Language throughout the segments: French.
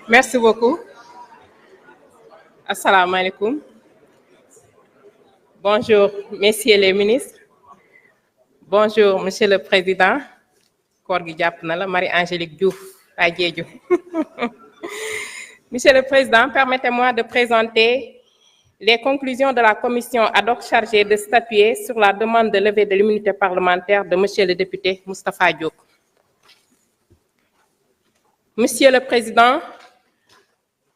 Merci beaucoup. Assalamu alaikum. Bonjour, messieurs les ministres. Bonjour, monsieur le président. Marie-Angélique Diouf. Monsieur le président, permettez-moi de présenter les conclusions de la commission ad hoc chargée de statuer sur la demande de levée de l'immunité parlementaire de monsieur le député Moustapha Diop. Monsieur le président,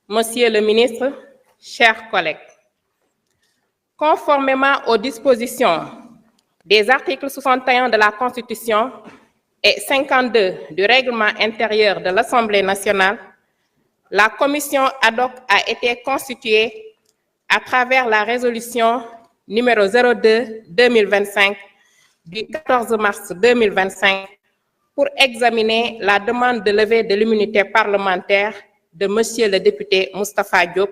monsieur le ministre, chers collègues, conformément aux dispositions des articles 61 de la Constitution et 52 du règlement intérieur de l'Assemblée nationale, la commission ad hoc a été constituée à travers la résolution numéro 02-2025 du 14 mars 2025 pour examiner la demande de levée de l'immunité parlementaire de monsieur le député Moustapha Diop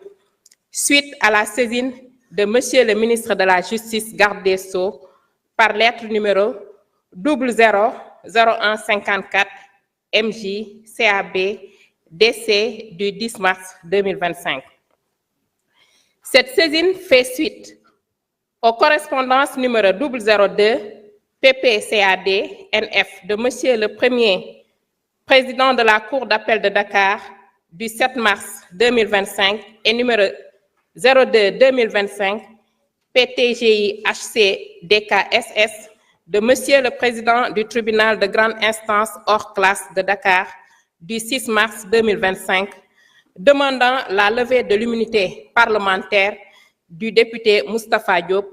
suite à la saisine de monsieur le ministre de la Justice garde des Sceaux par lettre numéro 000154 MJ CAB DC du 10 mars 2025. Cette saisine fait suite aux correspondances numéro 002 PPCAD NF de monsieur le premier président de la Cour d'appel de Dakar du 7 mars 2025 et numéro 02-2025 PTGI HC DKSS de monsieur le président du tribunal de grande instance hors classe de Dakar du 6 mars 2025, demandant la levée de l'immunité parlementaire du député Moustapha Diop,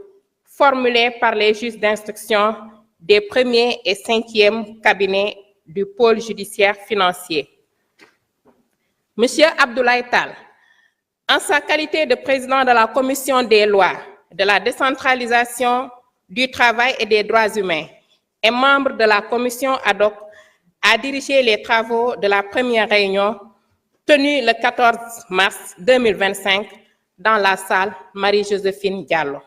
formulée par les juges d'instruction des premiers et cinquièmes cabinets du pôle judiciaire financier. Monsieur Abdoulaye Tall, en sa qualité de président de la commission des lois, de la décentralisation, du travail et des droits humains, et membre de la commission ad hoc, a dirigé les travaux de la première réunion tenue le 14 mars 2025 dans la salle Marie-Joséphine Diallo.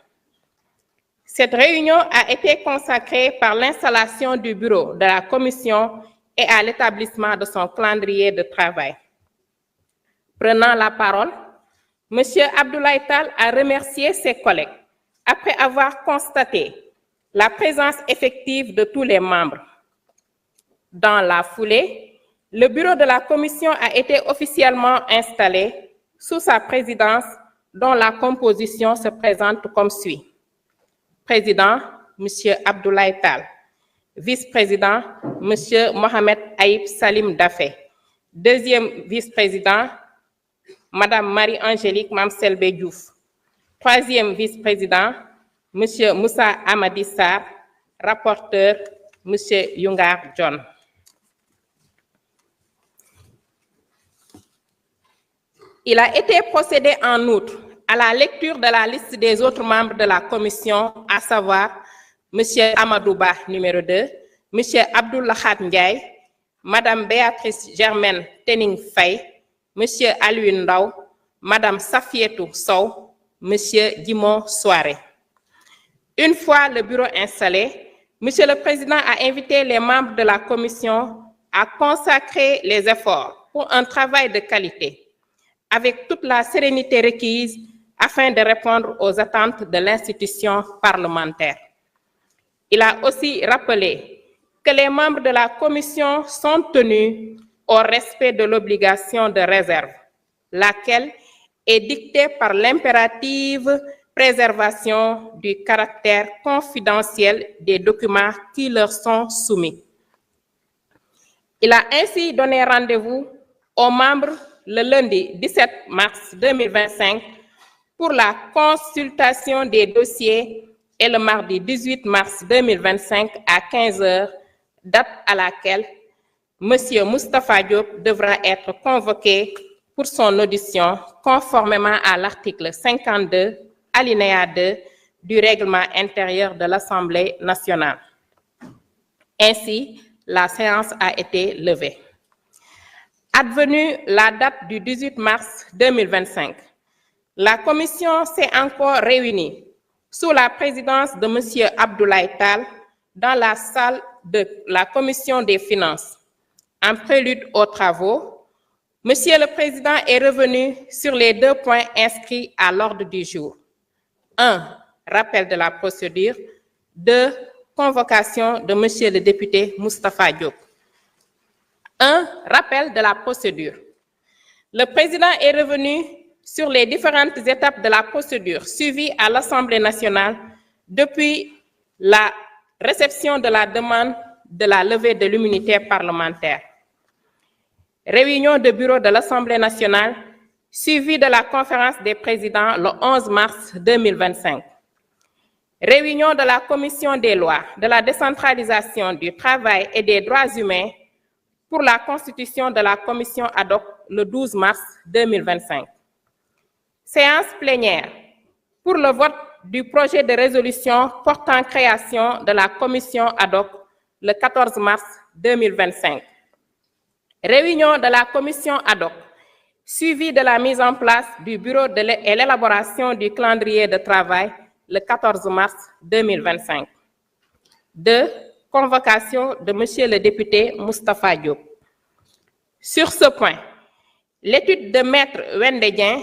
Cette réunion a été consacrée par l'installation du bureau de la commission et à l'établissement de son calendrier de travail. Prenant la parole, M. Abdoulaye Tall a remercié ses collègues après avoir constaté la présence effective de tous les membres. Dans la foulée, le bureau de la commission a été officiellement installé sous sa présidence, dont la composition se présente comme suit. Président, M. Abdoulaye Tall. Vice-président, M. Mohamed Aïb Salim Dafé. Deuxième vice-président, Madame Marie-Angélique Mamselbe Diouf. Troisième vice-président, M. Moussa Amadi Sarr. Rapporteur, M. Yungar John. Il a été procédé en outre à la lecture de la liste des autres membres de la commission, à savoir M. Amadouba, numéro 2, M. Abdullah Ndiaye, Mme Béatrice Germaine Tening Faye, M. Alioune Ndao, Mme Safietou Sow, M. Dimon Soare. Une fois le bureau installé, M. le Président a invité les membres de la commission à consacrer les efforts pour un travail de qualité, avec toute la sérénité requise afin de répondre aux attentes de l'institution parlementaire. Il a aussi rappelé que les membres de la commission sont tenus au respect de l'obligation de réserve, laquelle est dictée par l'impérative préservation du caractère confidentiel des documents qui leur sont soumis. Il a ainsi donné rendez-vous aux membres le lundi 17 mars 2025 pour la consultation des dossiers et le mardi 18 mars 2025 à 15 h, date à laquelle M. Moustapha Diop devra être convoqué pour son audition conformément à l'article 52, alinéa 2 du règlement intérieur de l'Assemblée nationale. Ainsi, la séance a été levée. Advenue la date du 18 mars 2025, la commission s'est encore réunie sous la présidence de M. Abdoulaye Tall dans la salle de la commission des finances. En prélude aux travaux, M. le Président est revenu sur les 2 points inscrits à l'ordre du jour. 1. Rappel de la procédure. 2. Convocation de M. le député Moustapha Diop. 1. Rappel de la procédure. Le Président est revenu sur les différentes étapes de la procédure suivie à l'Assemblée nationale depuis la réception de la demande de la levée de l'immunité parlementaire. Réunion de bureau de l'Assemblée nationale suivie de la conférence des présidents le 11 mars 2025. Réunion de la commission des lois, de la décentralisation du travail et des droits humains pour la constitution de la commission ad hoc le 12 mars 2025. Séance plénière pour le vote du projet de résolution portant création de la commission ad hoc le 14 mars 2025. Réunion de la commission ad hoc, suivie de la mise en place du bureau et l'élaboration du calendrier de travail le 14 mars 2025. 2. Convocation de M. le député Moustapha Diop. Sur ce point, l'étude de Maître Wendedien,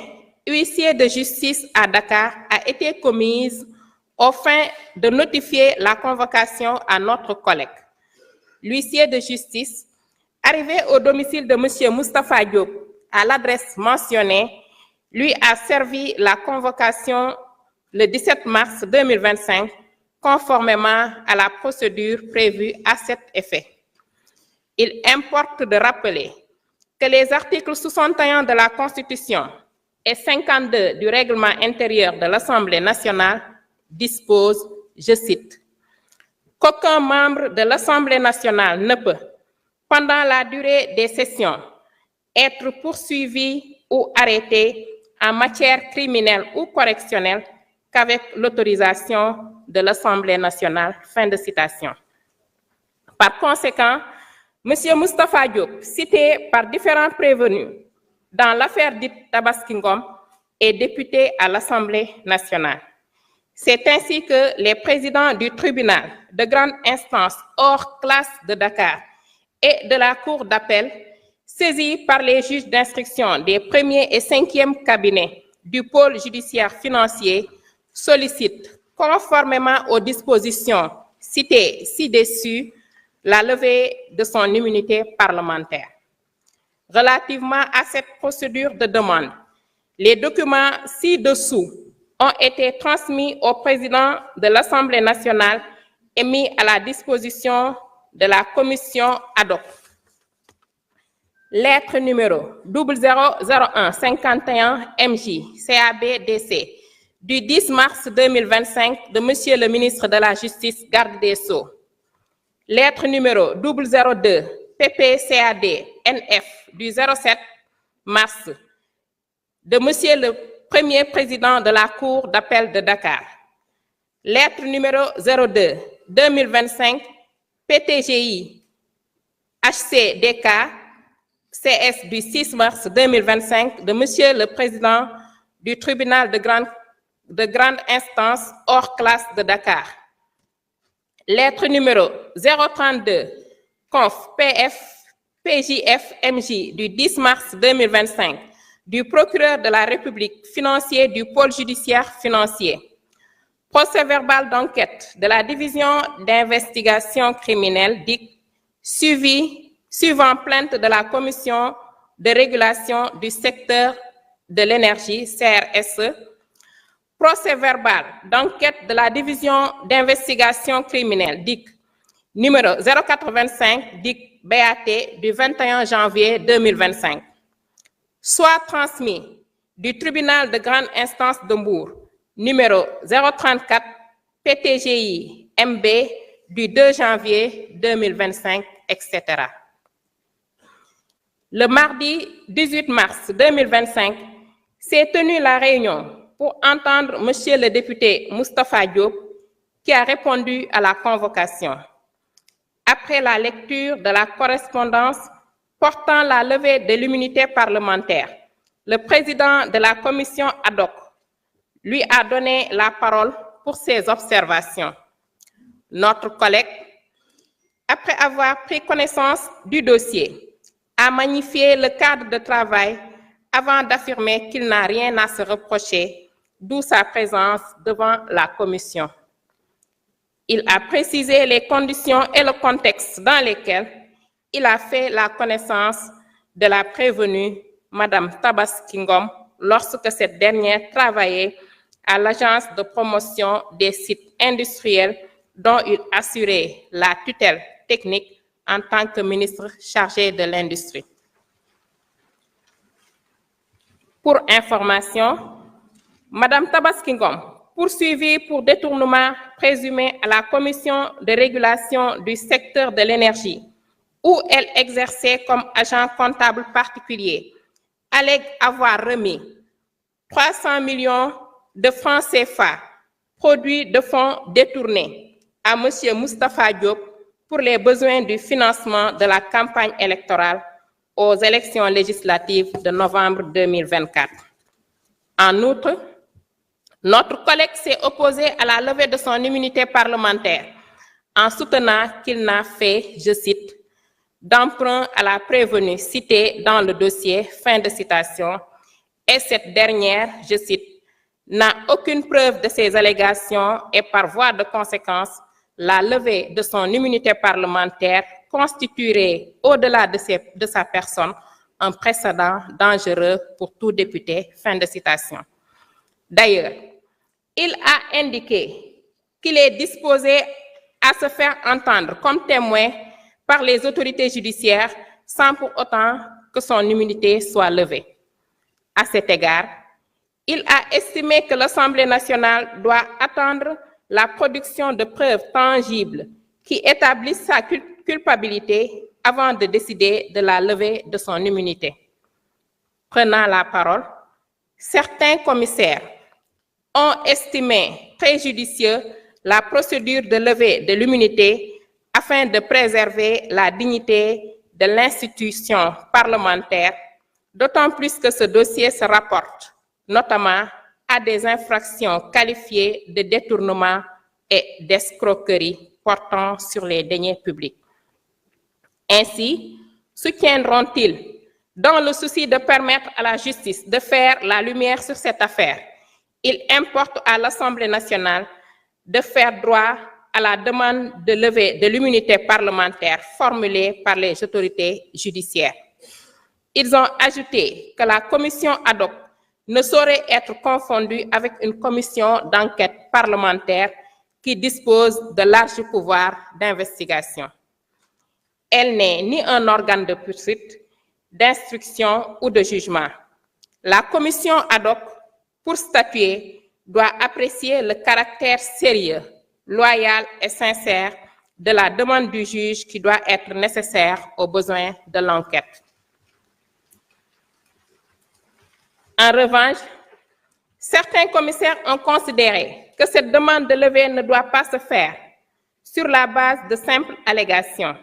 huissier de justice à Dakar, a été commise aux fins de notifier la convocation à notre collègue. L'huissier de justice, arrivé au domicile de M. Moustapha Diop à l'adresse mentionnée, lui a servi la convocation le 17 mars 2025, conformément à la procédure prévue à cet effet. Il importe de rappeler que les articles 61 de la Constitution et 52 du règlement intérieur de l'Assemblée nationale disposent, je cite, « qu'aucun membre de l'Assemblée nationale ne peut, pendant la durée des sessions, être poursuivi ou arrêté en matière criminelle ou correctionnelle qu'avec l'autorisation de l'Assemblée nationale. » Fin de citation. Par conséquent, M. Moustapha Diop, cité par différents prévenus dans l'affaire dite Tabaski Ngom, est député à l'Assemblée nationale. C'est ainsi que les présidents du tribunal de grande instance hors classe de Dakar et de la cour d'appel, saisis par les juges d'instruction des 1er et 5e cabinets du pôle judiciaire financier, sollicitent, conformément aux dispositions citées ci-dessus, la levée de son immunité parlementaire. Relativement à cette procédure de demande, les documents ci-dessous ont été transmis au président de l'Assemblée nationale et mis à la disposition de la commission ad hoc. Lettre numéro 000151 MJ CABDC du 10 mars 2025 de Monsieur le ministre de la Justice, garde des Sceaux. Lettre numéro 002 PPCAD NF du 07 mars de Monsieur le Premier président de la Cour d'appel de Dakar. Lettre numéro 02 2025 PTGI HCDK CS du 6 mars 2025 de Monsieur le Président du tribunal de grande instance hors classe de Dakar. Lettre numéro 032 Conf PF PJF MJ du 10 mars 2025 du procureur de la République financier du pôle judiciaire financier. Procès-verbal d'enquête de la division d'investigation criminelle DIC suivant plainte de la commission de régulation du secteur de l'énergie CRSE. Procès-verbal d'enquête de la division d'investigation criminelle DIC numéro 085 DIC BAT du 21 janvier 2025. Soit transmis du tribunal de grande instance de Mbour numéro 034 PTGI MB du 2 janvier 2025, etc. Le mardi 18 mars 2025 s'est tenue la réunion pour entendre Monsieur le député Moustapha Diop qui a répondu à la convocation. Après la lecture de la correspondance portant la levée de l'immunité parlementaire, le président de la commission ad hoc lui a donné la parole pour ses observations. Notre collègue, après avoir pris connaissance du dossier, a magnifié le cadre de travail avant d'affirmer qu'il n'a rien à se reprocher, d'où sa présence devant la commission. Il a précisé les conditions et le contexte dans lesquels il a fait la connaissance de la prévenue, Madame Tabaski Ngom, lorsque cette dernière travaillait à l'agence de promotion des sites industriels dont il assurait la tutelle technique en tant que ministre chargé de l'industrie. Pour information, Madame Tabaski Ngom, poursuivie pour détournement présumé à la Commission de régulation du secteur de l'énergie, où elle exerçait comme agent comptable particulier, allègue avoir remis 300 millions de francs CFA, produits de fonds détournés, à M. Moustapha Diop pour les besoins du financement de la campagne électorale aux élections législatives de novembre 2024. En outre, notre collègue s'est opposé à la levée de son immunité parlementaire en soutenant qu'il n'a fait, je cite, d'emprunt à la prévenue citée dans le dossier, fin de citation, et cette dernière, je cite, n'a aucune preuve de ces allégations et par voie de conséquence, la levée de son immunité parlementaire constituerait, au-delà de sa personne, un précédent dangereux pour tout député, fin de citation. D'ailleurs, il a indiqué qu'il est disposé à se faire entendre comme témoin par les autorités judiciaires sans pour autant que son immunité soit levée. À cet égard, il a estimé que l'Assemblée nationale doit attendre la production de preuves tangibles qui établissent sa culpabilité avant de décider de la levée de son immunité. Prenant la parole, certains commissaires ont estimé très judicieux la procédure de levée de l'immunité afin de préserver la dignité de l'institution parlementaire, d'autant plus que ce dossier se rapporte notamment à des infractions qualifiées de détournement et d'escroquerie portant sur les deniers publics. Ainsi, soutiendront-ils, dans le souci de permettre à la justice de faire la lumière sur cette affaire, il importe à l'Assemblée nationale de faire droit à la demande de levée de l'immunité parlementaire formulée par les autorités judiciaires. Ils ont ajouté que la commission ad hoc ne saurait être confondue avec une commission d'enquête parlementaire qui dispose de larges pouvoirs d'investigation. Elle n'est ni un organe de poursuite, d'instruction ou de jugement. La commission ad hoc, pour statuer, doit apprécier le caractère sérieux, loyal et sincère de la demande du juge qui doit être nécessaire aux besoins de l'enquête. En revanche, certains commissaires ont considéré que cette demande de levée ne doit pas se faire sur la base de simples allégations,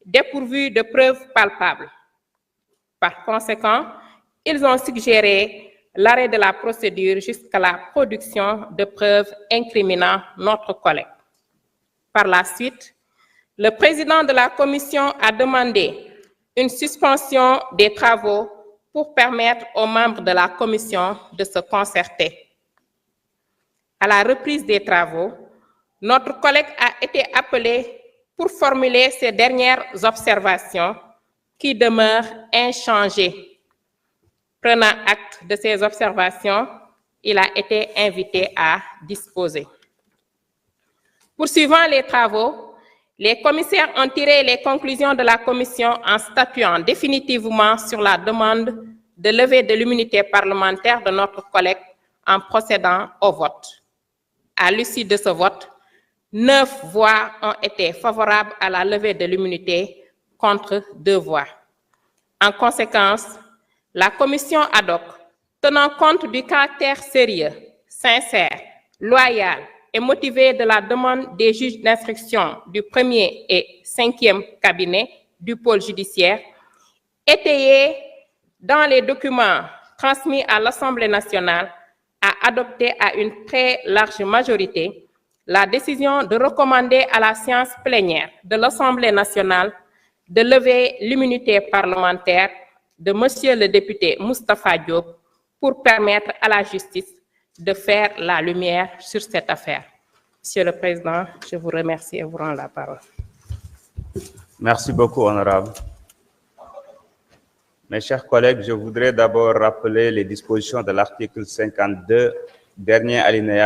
dépourvues de preuves palpables. Par conséquent, ils ont suggéré l'arrêt de la procédure jusqu'à la production de preuves incriminant notre collègue. Par la suite, le président de la commission a demandé une suspension des travaux pour permettre aux membres de la commission de se concerter. À la reprise des travaux, notre collègue a été appelé pour formuler ses dernières observations qui demeurent inchangées. Prenant acte de ces observations, il a été invité à disposer. Poursuivant les travaux, les commissaires ont tiré les conclusions de la commission en statuant définitivement sur la demande de levée de l'immunité parlementaire de notre collègue en procédant au vote. À l'issue de ce vote, 9 voix ont été favorables à la levée de l'immunité contre 2 voix. En conséquence, la commission ad hoc, tenant compte du caractère sérieux, sincère, loyal et motivé de la demande des juges d'instruction du 1er et 5e cabinet du pôle judiciaire étayé dans les documents transmis à l'Assemblée nationale, a adopté à une très large majorité la décision de recommander à la séance plénière de l'Assemblée nationale de lever l'immunité parlementaire de Monsieur le député Moustapha Diop pour permettre à la justice de faire la lumière sur cette affaire. Monsieur le Président, je vous remercie et vous rends la parole. Merci beaucoup, honorable. Mes chers collègues, je voudrais d'abord rappeler les dispositions de l'article 52, dernier alinéa